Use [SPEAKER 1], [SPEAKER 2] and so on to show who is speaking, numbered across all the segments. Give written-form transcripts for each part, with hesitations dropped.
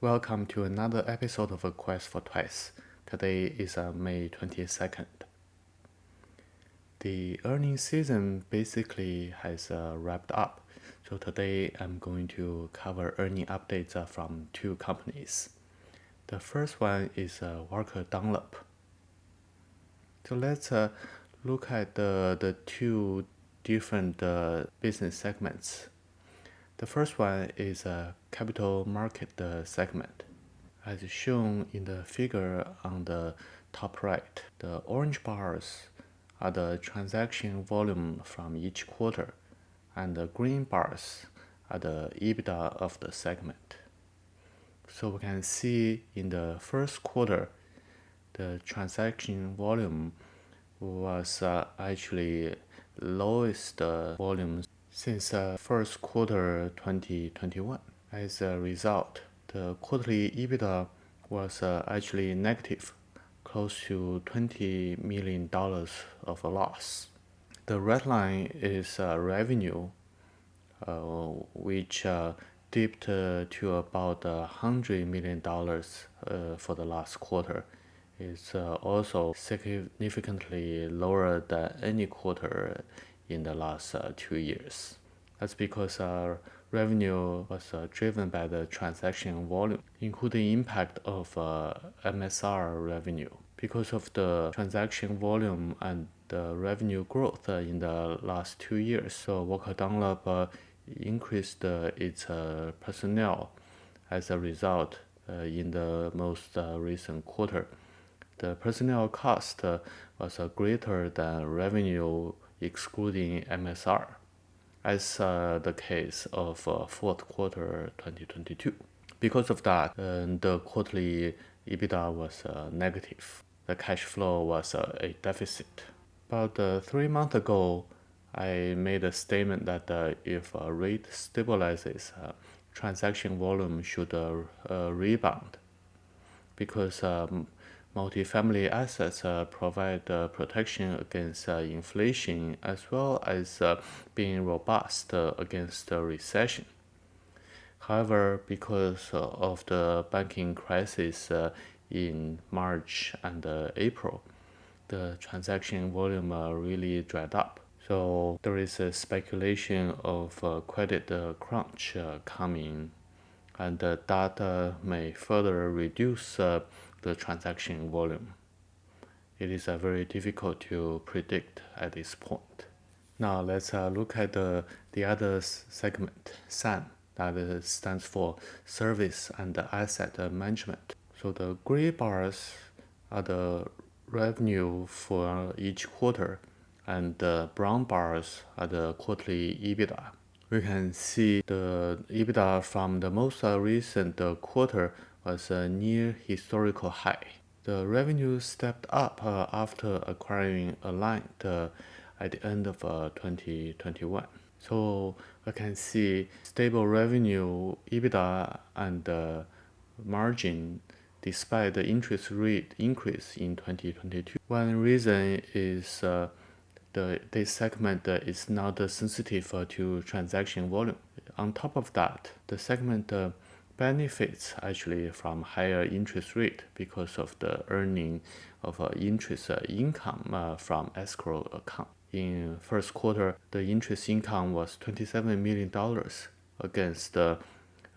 [SPEAKER 1] Welcome to another episode of A Quest for Twice. Today is May 22nd. The earnings season basically has wrapped up, so today I'm going to cover earning updates from two companies. The first one is Walker Dunlop. So let's look at the two different business segments. The first one is a capital market segment. As shown in the figure on the top right, the orange bars are the transaction volume from each quarter, and the green bars are the EBITDA of the segment. So we can see in the first quarter, the transaction volume was actually lowest volume since first quarter 2021. As a result, the quarterly EBITDA was actually negative, close to $20 million of a loss. The red line is revenue, which dipped to about $100 million for the last quarter. It's also significantly lower than any quarter in the last 2 years. That's because revenue was driven by the transaction volume, including impact of MSR revenue. Because of the transaction volume and the revenue growth in the last 2 years, so Walker Dunlop increased its personnel. As a result, in the most recent quarter, the personnel cost was greater than revenue excluding MSR, as the case of fourth quarter 2022. Because of that, the quarterly EBITDA was negative. The cash flow was a deficit. About 3 months ago, I made a statement that if rate stabilizes, transaction volume should rebound, because multifamily assets provide protection against inflation as well as being robust against recession. However, because of the banking crisis in March and April, the transaction volume really dried up. So there is a speculation of credit crunch coming, and that may further reduce the transaction volume. It is very difficult to predict at this point. Now let's look at the other segment, SAM, that stands for Service and Asset Management. So the gray bars are the revenue for each quarter, and the brown bars are the quarterly EBITDA. We can see the EBITDA from the most recent quarter was near historical high. The revenue stepped up after acquiring Aligned at the end of 2021. So I can see stable revenue, EBITDA, and margin despite the interest rate increase in 2022. One reason is this segment is not sensitive to transaction volume. On top of that, the segment benefits actually from higher interest rate because of the earning of interest income from escrow account. In first quarter, the interest income was $27 million against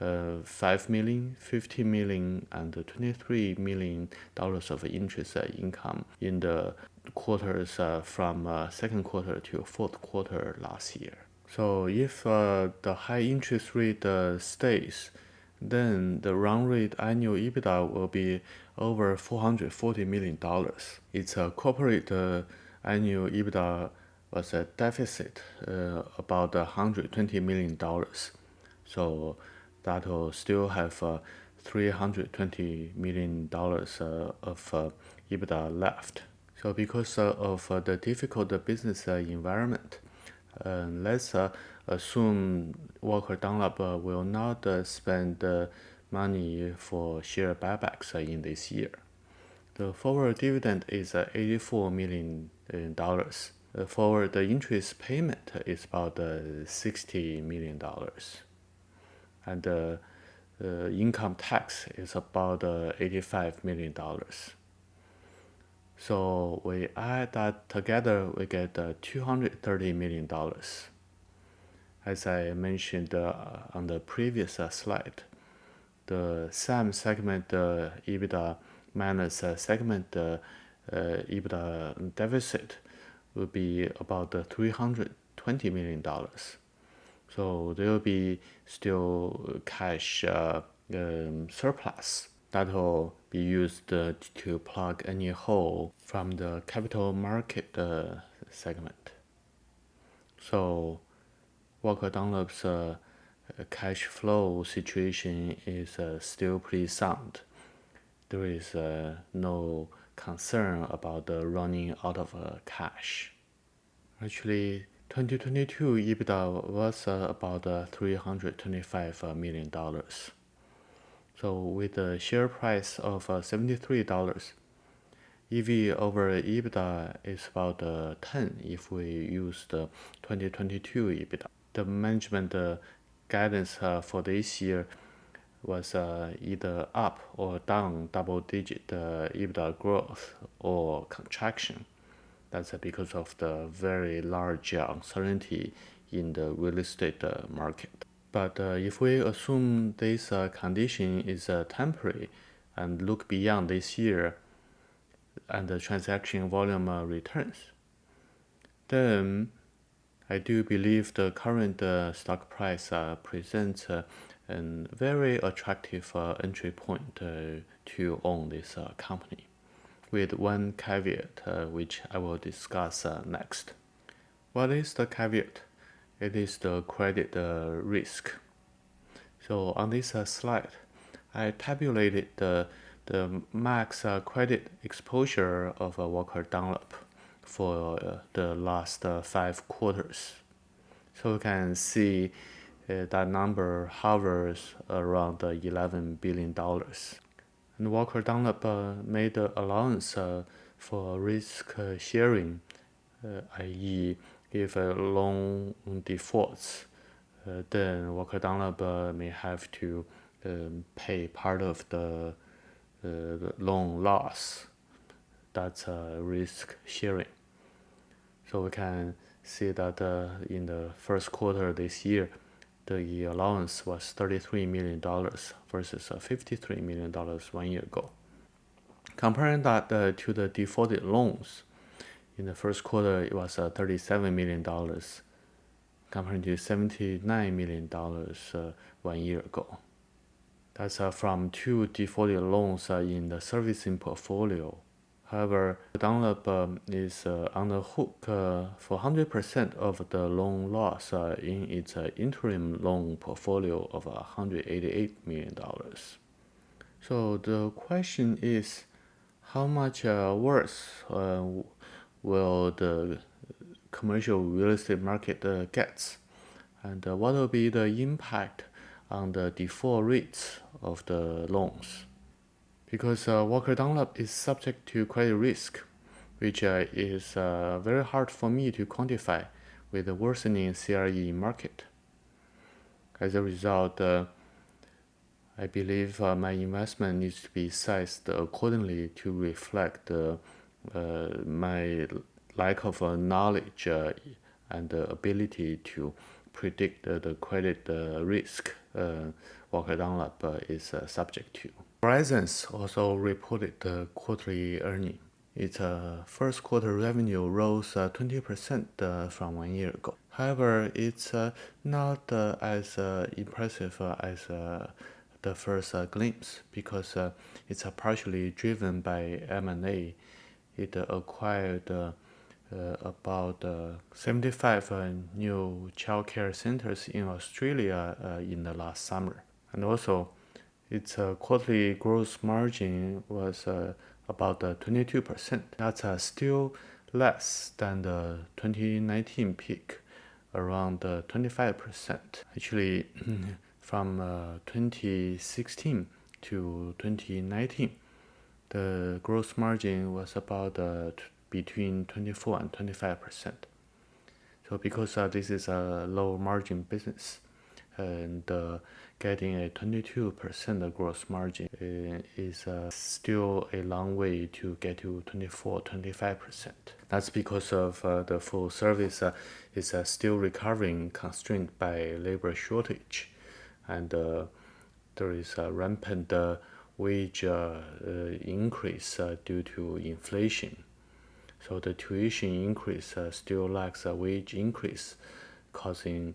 [SPEAKER 1] $5 million, $50 million, and $23 million of interest income in the quarters from second quarter to fourth quarter last year. So if the high interest rate stays, then the run rate annual EBITDA will be over $440 million. Its corporate annual EBITDA was a deficit about $120 million. So that will still have $320 million of EBITDA left. So because of the difficult business environment, let's assume Walker Dunlop will not spend money for share buybacks in this year. The forward dividend is $84 million. The forward interest payment is about $60 million. And income tax is about $85 million. So we add that together, we get $230 million. As I mentioned on the previous slide, the SAM segment EBITDA minus segment EBITDA deficit will be about $320 million. So there will be still cash surplus that will be used to plug any hole from the capital market segment. So Walker Dunlop's cash flow situation is still pretty sound. There is no concern about running out of cash. Actually, 2022 EBITDA was about $325 million. So with a share price of $73, EV over EBITDA is about 10 if we use the 2022 EBITDA. The management guidance for this year was either up or down double-digit EBITDA growth or contraction. That's because of the very large uncertainty in the real estate market. But if we assume this condition is temporary and look beyond this year and the transaction volume returns, then I do believe the current stock price presents a very attractive entry point to own this company, with one caveat which I will discuss next. What is the caveat? It is the credit risk. So on this slide, I tabulated the max credit exposure of Walker Dunlop for the last 5 quarters. So you can see that number hovers around $11 billion. And Walker Dunlop made an allowance for risk sharing, i.e. if a loan defaults, then Walker Dunlop may have to pay part of the loan loss. That's risk sharing. So we can see that in the first quarter this year, the allowance was $33 million versus $53 million 1 year ago. Comparing that to the defaulted loans, in the first quarter it was $37 million compared to $79 million 1 year ago. That's from 2 defaulted loans in the servicing portfolio. However, Dunlop is on the hook for 100% of the loan loss in its interim loan portfolio of $188 million. So the question is, how much worse will the commercial real estate market get? And what will be the impact on the default rates of the loans? Because Walker Dunlop is subject to credit risk, which is very hard for me to quantify with the worsening CRE market. As a result, I believe my investment needs to be sized accordingly to reflect my lack of knowledge and ability to predict the credit risk Walker Dunlop is subject to. Horizons also reported the quarterly earnings. Its first quarter revenue rose 20% from 1 year ago. However, it's not as impressive as the first glimpse because it's partially driven by M&A. It acquired about 75 new childcare centers in Australia in the last summer. And also, its quarterly gross margin was about 22%. That's still less than the 2019 peak, around 25%. Actually, from 2016 to 2019, the gross margin was about between 24 and 25%. So because this is a low margin business, and the getting a 22% gross margin is still a long way to get to 24-25%. That's because of the full service is still recovering, constrained by labor shortage, and there is a rampant wage increase due to inflation. So the tuition increase still lacks a wage increase, causing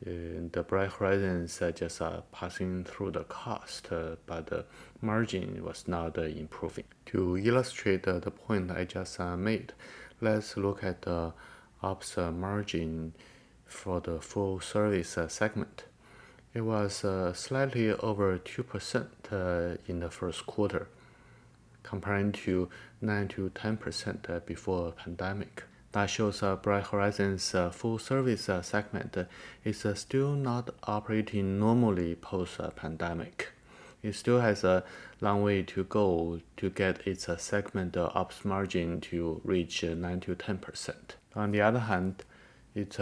[SPEAKER 1] the Bright Horizons just passing through the cost, but the margin was not improving. To illustrate the point I just made, let's look at the ops margin for the full service segment. It was slightly over 2% in the first quarter, comparing to 9-10% before pandemic. That shows Bright Horizons full service segment is still not operating normally post-pandemic. It still has a long way to go to get its segment ops margin to reach 9-10%. On the other hand, its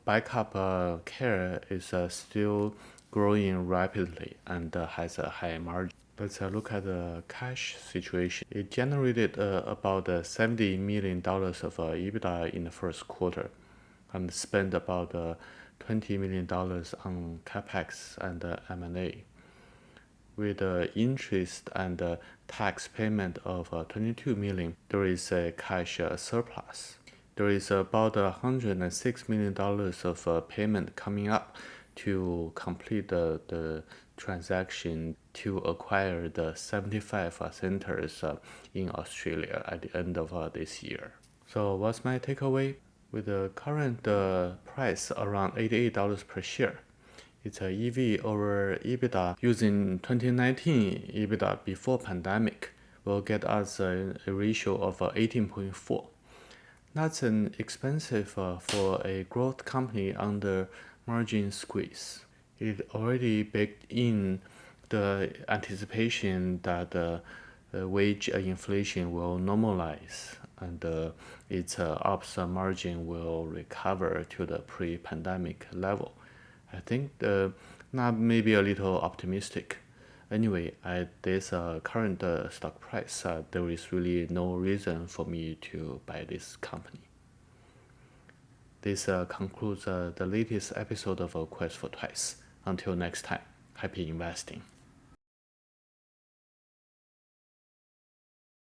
[SPEAKER 1] backup care is still growing rapidly and has a high margin. Let's look at the cash situation. It generated about $70 million of EBITDA in the first quarter and spent about $20 million on capex and M&A. With interest and tax payment of $22 million, there is a cash surplus. There is about $106 million of payment coming up to complete the transaction to acquire the 75 centers in Australia at the end of this year. So what's my takeaway? With the current price around $88 per share, its EV over EBITDA using 2019 EBITDA before pandemic will get us a ratio of 18.4. That's an expensive for a growth company under margin squeeze. It already baked in the anticipation that wage inflation will normalize and its ops margin will recover to the pre-pandemic level. I think that may be a little optimistic. Anyway, at this current stock price, there is really no reason for me to buy this company. This concludes the latest episode of Quest for Twice. Until next time, happy investing.